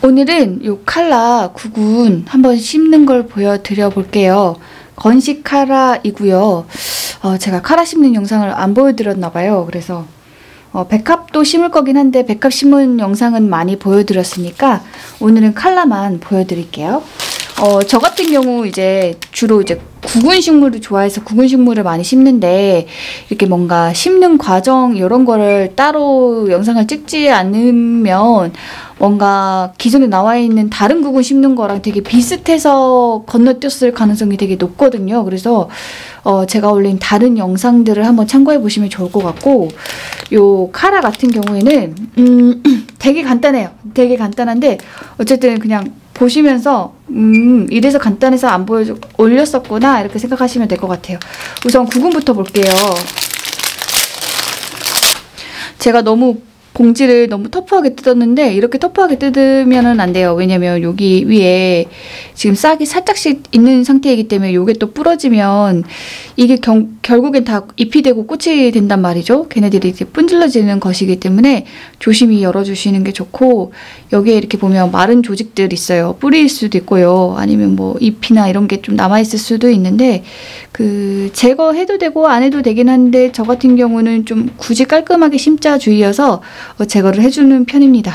오늘은 요 칼라 구근 한번 씹는 걸 보여드려 볼게요. 건식 카라이고요. 제가 카라 씹는 영상을 안 보여드렸나봐요. 그래서 백합도 심을 거긴 한데 백합 심은 영상은 많이 보여드렸으니까 오늘은 칼라만 보여드릴게요. 저 같은 경우 이제 주로 구근 식물을 좋아해서 구근 식물을 많이 심는데 이렇게 뭔가 심는 과정 이런 거를 따로 영상을 찍지 않으면 뭔가 기존에 나와 있는 다른 구근 심는 거랑 되게 비슷해서 건너뛰었을 가능성이 되게 높거든요. 그래서 제가 올린 다른 영상들을 한번 참고해 보시면 좋을 것 같고, 요 카라 같은 경우에는 되게 간단해요. 되게 간단한데 어쨌든 그냥 보시면서 이래서 간단해서 안 올렸었구나 이렇게 생각하시면 될 것 같아요. 우선 구근부터 볼게요. 제가 봉지를 너무 터프하게 뜯었는데 이렇게 터프하게 뜯으면 안 돼요. 왜냐면 여기 위에 지금 싹이 살짝씩 있는 상태이기 때문에 이게 또 부러지면 이게 결국엔 다 잎이 되고 꽃이 된단 말이죠. 걔네들이 이제 분질러지는 것이기 때문에 조심히 열어주시는 게 좋고, 여기에 이렇게 보면 마른 조직들 있어요. 뿌리일 수도 있고요. 아니면 뭐 잎이나 이런 게 좀 남아있을 수도 있는데 제거해도 되고 안 해도 되긴 한데 저 같은 경우는 좀 굳이 깔끔하게 심자주의여서 제거를 해주는 편입니다.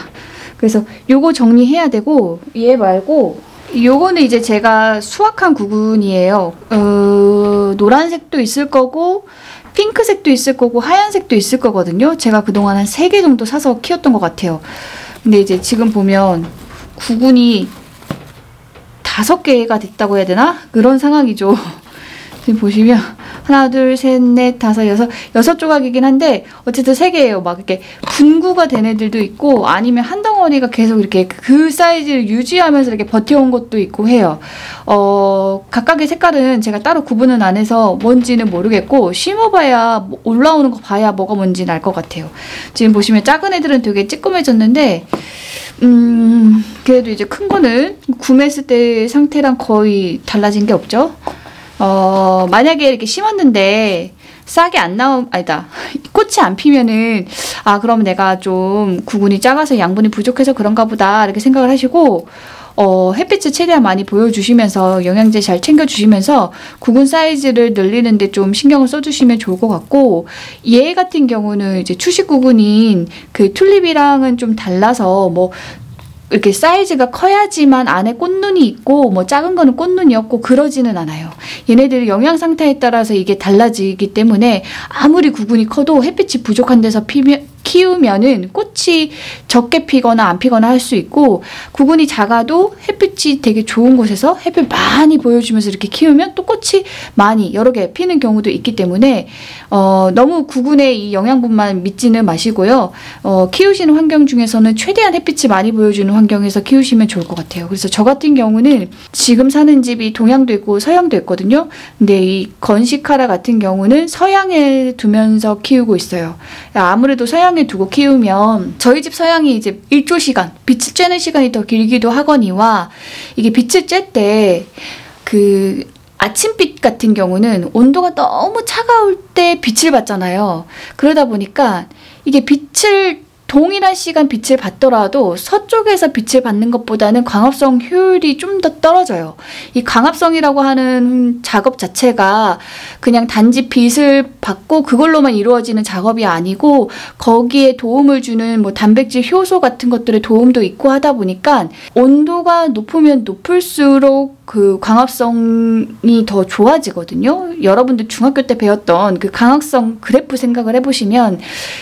그래서 요거 정리해야 되고, 얘 말고 요거는 이제 제가 수확한 구근이에요. 노란색도 있을 거고 핑크색도 있을 거고 하얀색도 있을 거거든요. 제가 그동안 한 3개 정도 사서 키웠던 것 같아요. 근데 이제 지금 보면 구근이 5개가 됐다고 해야 되나? 그런 상황이죠. 지금 보시면 하나, 둘, 셋, 넷, 다섯, 여섯 조각이긴 한데 어쨌든 3개예요. 막 이렇게 분구가 된 애들도 있고 아니면 한 덩어리가 계속 이렇게 그 사이즈를 유지하면서 이렇게 버텨온 것도 있고 해요. 각각의 색깔은 제가 따로 구분은 안 해서 뭔지는 모르겠고 심어봐야 올라오는 거 봐야 뭐가 뭔지는 알 것 같아요. 지금 보시면 작은 애들은 되게 찌끄매졌는데 그래도 이제 큰 거는 구매했을 때 상태랑 거의 달라진 게 없죠. 만약에 이렇게 심었는데 싹이 안 꽃이 안 피면은 그럼 내가 좀 구근이 작아서 양분이 부족해서 그런가 보다 이렇게 생각을 하시고 햇빛을 최대한 많이 보여주시면서 영양제 잘 챙겨주시면서 구근 사이즈를 늘리는데 좀 신경을 써주시면 좋을 것 같고, 얘 같은 경우는 이제 추식 구근인 그 튤립이랑은 좀 달라서 이렇게 사이즈가 커야지만 안에 꽃눈이 있고 작은 거는 꽃눈이 없고 그러지는 않아요. 얘네들 영양 상태에 따라서 이게 달라지기 때문에 아무리 구근이 커도 햇빛이 부족한 데서 키우면은 꽃이 적게 피거나 안 피거나 할 수 있고, 구근이 작아도 햇빛이 되게 좋은 곳에서 햇빛 많이 보여주면서 이렇게 키우면 또 꽃이 많이 여러 개 피는 경우도 있기 때문에 너무 구근의 이 영양분만 믿지는 마시고요. 키우시는 환경 중에서는 최대한 햇빛이 많이 보여주는 환경에서 키우시면 좋을 것 같아요. 그래서 저 같은 경우는 지금 사는 집이 동양도 있고 서양도 있거든요. 근데 이 건식 카라 같은 경우는 서양에 두면서 키우고 있어요. 아무래도 서양에 두고 키우면 저희 집 서양이 이제 일조 시간, 빛을 쬐는 시간이 더 길기도 하거니와 이게 빛을 쬐 때 아침빛 같은 경우는 온도가 너무 차가울 때 빛을 받잖아요. 그러다 보니까 이게 동일한 시간 빛을 받더라도 서쪽에서 빛을 받는 것보다는 광합성 효율이 좀 더 떨어져요. 이 광합성이라고 하는 작업 자체가 그냥 단지 빛을 받고 그걸로만 이루어지는 작업이 아니고 거기에 도움을 주는 단백질 효소 같은 것들의 도움도 있고 하다 보니까 온도가 높으면 높을수록 그 광합성이 더 좋아지거든요. 여러분들 중학교 때 배웠던 그 광합성 그래프 생각을 해보시면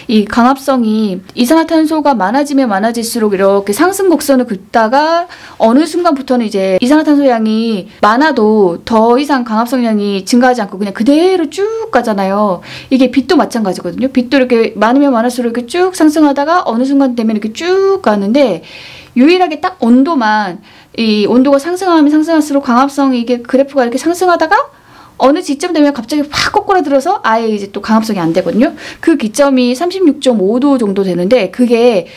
이 광합성이 이산화탄소가 많아지면 많아질수록 이렇게 상승 곡선을 긋다가 어느 순간부터는 이제 이산화탄소 양이 많아도 더 이상 광합성 양이 증가하지 않고 그냥 그대로 쭉 가잖아요. 이게 빛도 마찬가지거든요. 빛도 이렇게 많으면 많을수록 이렇게 쭉 상승하다가 어느 순간 되면 이렇게 쭉 가는데 유일하게 딱 온도만 이 온도가 상승하면 상승할수록 광합성이 이게 그래프가 이렇게 상승하다가 어느 지점 되면 갑자기 확 거꾸로들어서 아예 이제 또 광합성이 안 되거든요. 그 기점이 36.5도 정도 되는데 그게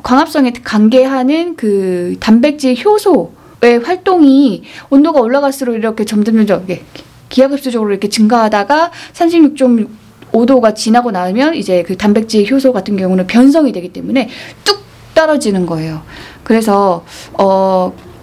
광합성에 관계하는 그 단백질 효소의 활동이 온도가 올라갈수록 이렇게 점점 기하급수적으로 이렇게 증가하다가 36.5도가 지나고 나면 이제 그 단백질 효소 같은 경우는 변성이 되기 때문에 뚝 떨어지는 거예요. 그래서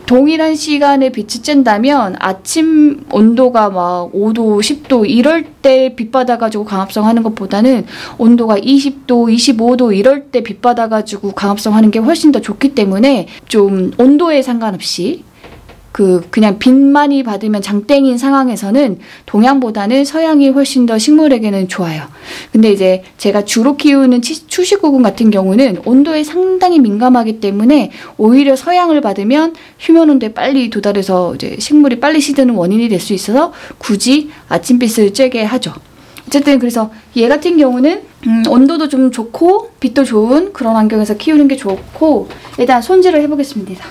동일한 시간에 빛을 쬐다면 아침 온도가 막 5도, 10도 이럴 때 빛 받아가지고 강압성 하는 것보다는 온도가 20도, 25도 이럴 때 빛 받아가지고 강압성 하는 게 훨씬 더 좋기 때문에 좀 온도에 상관없이 그냥 빛만이 받으면 장땡인 상황에서는 동양보다는 서양이 훨씬 더 식물에게는 좋아요. 근데 이제 제가 주로 키우는 추식구군 같은 경우는 온도에 상당히 민감하기 때문에 오히려 서양을 받으면 휴면 온도에 빨리 도달해서 이제 식물이 빨리 시드는 원인이 될 수 있어서 굳이 아침빛을 쬐게 하죠. 어쨌든 그래서 얘 같은 경우는 온도도 좀 좋고 빛도 좋은 그런 환경에서 키우는 게 좋고 일단 손질을 해보겠습니다.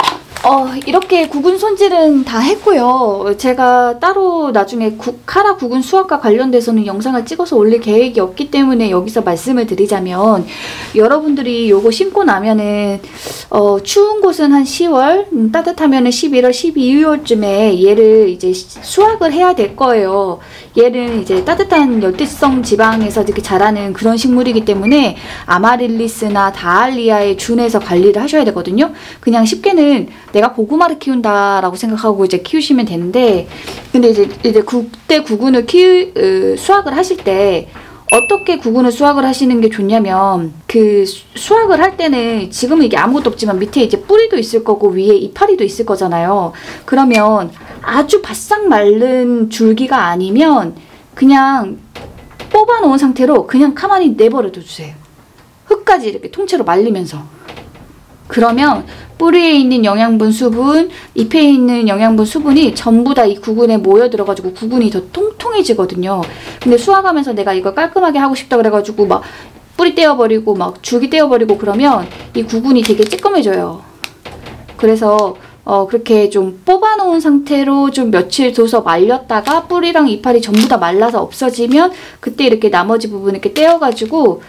이렇게 구근 손질은 다 했고요. 제가 따로 나중에 카라 구근 수확과 관련돼서는 영상을 찍어서 올릴 계획이 없기 때문에 여기서 말씀을 드리자면 여러분들이 요거 심고 나면은 추운 곳은 한 10월, 따뜻하면은 11월, 12월쯤에 얘를 이제 수확을 해야 될 거예요. 얘는 이제 따뜻한 열대성 지방에서 이렇게 자라는 그런 식물이기 때문에 아마릴리스나 다알리아에 준해서 관리를 하셔야 되거든요. 그냥 쉽게는 내가 고구마를 키운다라고 생각하고 이제 키우시면 되는데, 근데 이제 그때 구근을 수확을 하실 때 어떻게 구근을 수확을 하시는 게 좋냐면, 그 수확을 할 때는 지금은 이게 아무것도 없지만 밑에 이제 뿌리도 있을 거고 위에 이파리도 있을 거잖아요. 그러면 아주 바싹 마른 줄기가 아니면 그냥 뽑아 놓은 상태로 그냥 가만히 내버려 둬주세요. 흙까지 이렇게 통째로 말리면서. 그러면 뿌리에 있는 영양분, 수분, 잎에 있는 영양분, 수분이 전부 다 이 구근에 모여 들어가지고 구근이 더 통통해지거든요. 근데 수확하면서 내가 이걸 깔끔하게 하고 싶다 그래가지고 막 뿌리 떼어버리고 막 줄기 떼어버리고 그러면 이 구근이 되게 찌끔해져요. 그래서 그렇게 좀 뽑아놓은 상태로 좀 며칠 둬서 말렸다가 뿌리랑 이파리 전부 다 말라서 없어지면 그때 이렇게 나머지 부분 이렇게 떼어가지고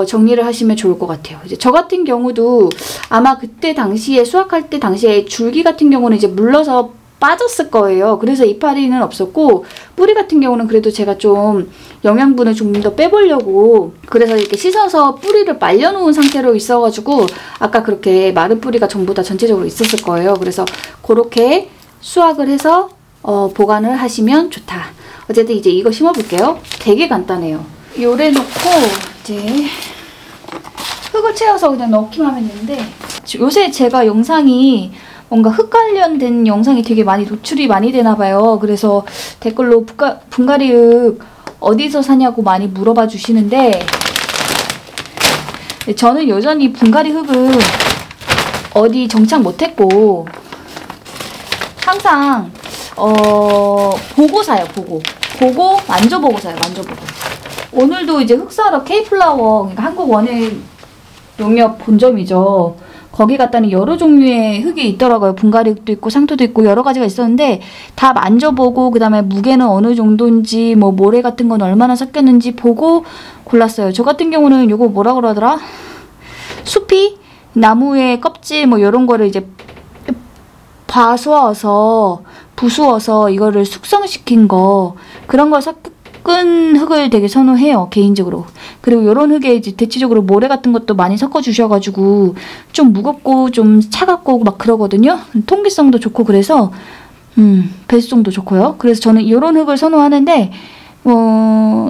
정리를 하시면 좋을 것 같아요. 이제 저 같은 경우도 아마 그때 당시에 수확할 때 당시에 줄기 같은 경우는 이제 물러서 빠졌을 거예요. 그래서 이파리는 없었고 뿌리 같은 경우는 그래도 제가 좀 영양분을 좀 더 빼보려고 그래서 이렇게 씻어서 뿌리를 말려놓은 상태로 있어가지고 아까 그렇게 마른 뿌리가 전부 다 전체적으로 있었을 거예요. 그래서 그렇게 수확을 해서 보관을 하시면 좋다. 어쨌든 이제 이거 심어볼게요. 되게 간단해요. 요래 놓고 이제 흙을 채워서 그냥 넣기만 하면 되는데 요새 제가 영상이 뭔가 흙 관련된 영상이 되게 많이 노출이 많이 되나봐요. 그래서 댓글로 분갈이 흙 어디서 사냐고 많이 물어봐 주시는데 저는 여전히 분갈이 흙은 어디 정착 못했고 항상 보고 사요. 보고 만져보고 사요. 만져보고. 오늘도 이제 흙 사러 K플라워, 그러니까 한국 원예 농협 본점이죠. 거기 갔더니 여러 종류의 흙이 있더라고요. 분갈이 흙도 있고 상토도 있고 여러 가지가 있었는데 다 만져보고 그다음에 무게는 어느 정도인지 뭐 모래 같은 건 얼마나 섞였는지 보고 골랐어요. 저 같은 경우는 요거 뭐라 그러더라? 수피? 나무의 껍질 뭐 이런 거를 이제 부수어서 이거를 숙성시킨 거 그런 걸 섞은 흙을 되게 선호해요. 개인적으로. 그리고 이런 흙에 이제 대체적으로 모래 같은 것도 많이 섞어주셔가지고 좀 무겁고 좀 차갑고 막 그러거든요. 통기성도 좋고 그래서 배수성도 좋고요. 그래서 저는 이런 흙을 선호하는데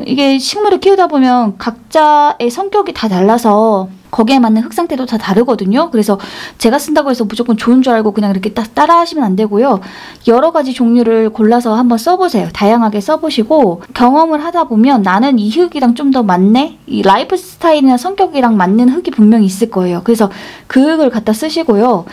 이게 식물을 키우다 보면 각자의 성격이 다 달라서 거기에 맞는 흙 상태도 다 다르거든요. 그래서 제가 쓴다고 해서 무조건 좋은 줄 알고 그냥 이렇게 따라 하시면 안 되고요. 여러 가지 종류를 골라서 한번 써보세요. 다양하게 써보시고 경험을 하다 보면 나는 이 흙이랑 좀 더 맞네? 이 라이프 스타일이나 성격이랑 맞는 흙이 분명히 있을 거예요. 그래서 그 흙을 갖다 쓰시고요.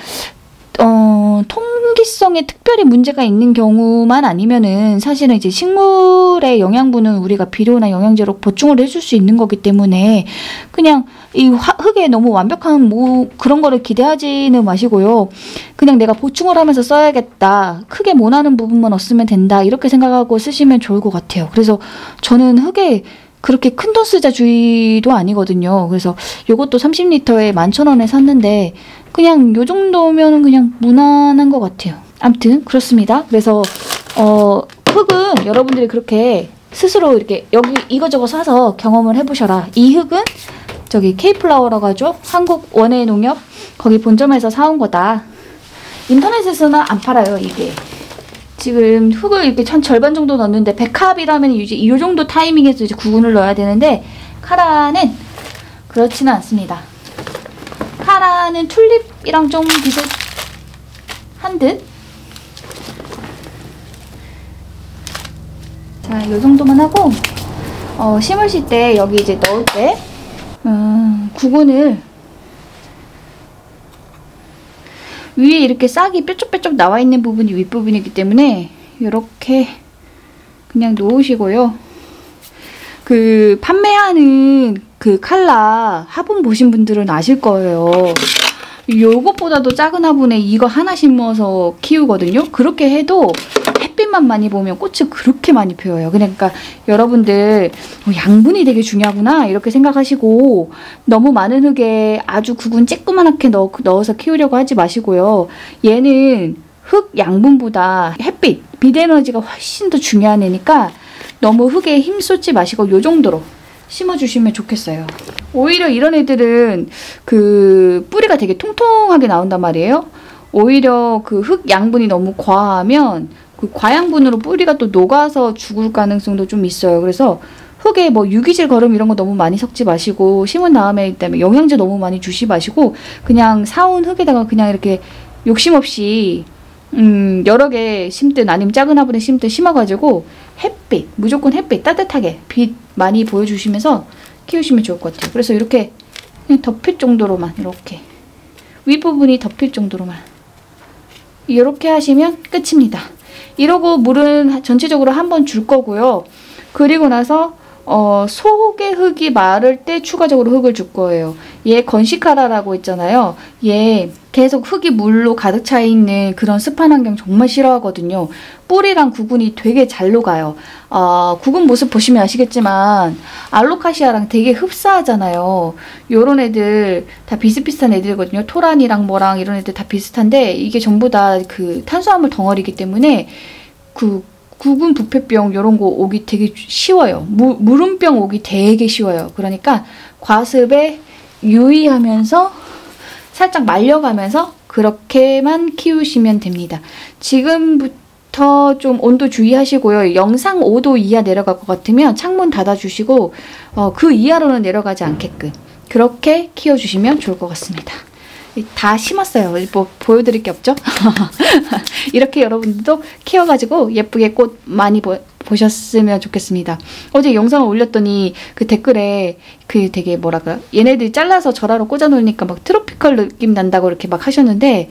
통기성에 특별히 문제가 있는 경우만 아니면은 사실은 이제 식물의 영양분은 우리가 비료나 영양제로 보충을 해줄 수 있는 거기 때문에 그냥 이 흙에 너무 완벽한 뭐 그런 거를 기대하지는 마시고요. 그냥 내가 보충을 하면서 써야겠다. 크게 못하는 부분만 없으면 된다. 이렇게 생각하고 쓰시면 좋을 것 같아요. 그래서 저는 흙에 그렇게 큰 돈 쓰자 주의도 아니거든요. 그래서 요것도 30리터에 11,000원에 샀는데 그냥 요 정도면 그냥 무난한 것 같아요. 아무튼 그렇습니다. 그래서 흙은 여러분들이 그렇게 스스로 이렇게 여기 이거저거 사서 경험을 해보셔라. 이 흙은 저기 K플라워라고 하죠. 한국 원예 농협 거기 본점에서 사온 거다. 인터넷에서는 안 팔아요, 이게. 지금 흙을 이렇게 한 절반 정도 넣었는데, 백합이라면 이제 이 정도 타이밍에서 이제 구근을 넣어야 되는데, 카라는 그렇지는 않습니다. 카라는 튤립이랑 좀 비슷한 듯? 자, 이 정도만 하고, 심으실 때, 여기 이제 넣을 때, 구근을 위에 이렇게 싹이 뾰족뾰족 나와 있는 부분이 윗부분이기 때문에 이렇게 그냥 놓으시고요. 그 판매하는 그 칼라 화분 보신 분들은 아실 거예요. 요것보다도 작은 화분에 이거 하나 심어서 키우거든요. 그렇게 해도 햇빛만 많이 보면 꽃이 그렇게 많이 피어요. 그러니까 여러분들 양분이 되게 중요하구나 이렇게 생각하시고 너무 많은 흙에 아주 구근 쬐끄만하게 넣어서 키우려고 하지 마시고요. 얘는 흙 양분보다 햇빛, 빛 에너지가 훨씬 더 중요한 애니까 너무 흙에 힘 쏟지 마시고 요 정도로 심어주시면 좋겠어요. 오히려 이런 애들은 그 뿌리가 되게 통통하게 나온단 말이에요. 오히려 그 흙 양분이 너무 과하면 그 과양분으로 뿌리가 또 녹아서 죽을 가능성도 좀 있어요. 그래서 흙에 뭐 유기질 거름 이런 거 너무 많이 섞지 마시고 심은 다음에 일단 영양제 너무 많이 주시 마시고 그냥 사온 흙에다가 그냥 이렇게 욕심 없이 여러 개 심든 아니면 작은 화분에 심든 심어가지고 햇빛, 무조건 햇빛 따뜻하게 빛 많이 보여주시면서 키우시면 좋을 것 같아요. 그래서 이렇게 그냥 덮일 정도로만 이렇게 윗부분이 덮일 정도로만 이렇게 하시면 끝입니다. 이러고 물은 전체적으로 한번 줄 거고요. 그리고 나서 속의 흙이 마를 때 추가적으로 흙을 줄 거예요. 얘 건시카라라고 있잖아요. 얘 계속 흙이 물로 가득 차 있는 그런 습한 환경 정말 싫어하거든요. 뿌리랑 구근이 되게 잘 녹아요. 구근 모습 보시면 아시겠지만 알로카시아랑 되게 흡사하잖아요. 요런 애들 다 비슷비슷한 애들이거든요. 토란이랑 뭐랑 이런 애들 다 비슷한데 이게 전부 다 그 탄수화물 덩어리이기 때문에 그 구근 부패병 이런 거 오기 되게 쉬워요. 무름병 오기 되게 쉬워요. 그러니까 과습에 유의하면서 살짝 말려가면서 그렇게만 키우시면 됩니다. 지금부터 좀 온도 주의하시고요. 영상 5도 이하 내려갈 것 같으면 창문 닫아주시고 그 이하로는 내려가지 않게끔 그렇게 키워주시면 좋을 것 같습니다. 다 심었어요. 뭐 보여드릴 게 없죠? 이렇게 여러분들도 키워가지고 예쁘게 꽃 많이 보셨으면 좋겠습니다. 어제 영상을 올렸더니 그 댓글에 그 되게 뭐랄까요? 얘네들이 잘라서 절하로 꽂아놓으니까 막 트로피컬 느낌 난다고 이렇게 막 하셨는데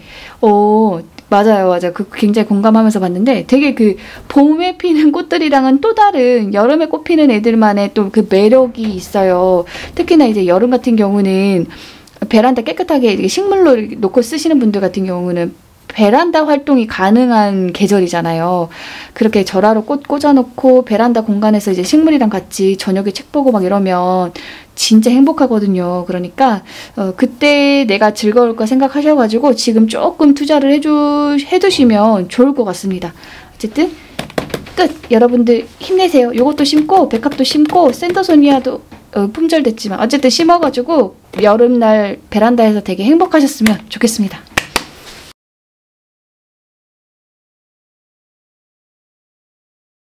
맞아요. 그 굉장히 공감하면서 봤는데 되게 그 봄에 피는 꽃들이랑은 또 다른 여름에 꽃 피는 애들만의 또 그 매력이 있어요. 특히나 이제 여름 같은 경우는 베란다 깨끗하게 식물로 놓고 쓰시는 분들 같은 경우는 베란다 활동이 가능한 계절이잖아요. 그렇게 절하로 꽃 꽂아놓고 베란다 공간에서 이제 식물이랑 같이 저녁에 책 보고 막 이러면 진짜 행복하거든요. 그러니까 그때 내가 즐거울 거 생각하셔가지고 지금 조금 투자를 해두시면 좋을 것 같습니다. 어쨌든 끝! 여러분들 힘내세요. 요것도 심고 백합도 심고 샌더소니아도 품절됐지만 어쨌든 심어가지고 여름날 베란다에서 되게 행복하셨으면 좋겠습니다.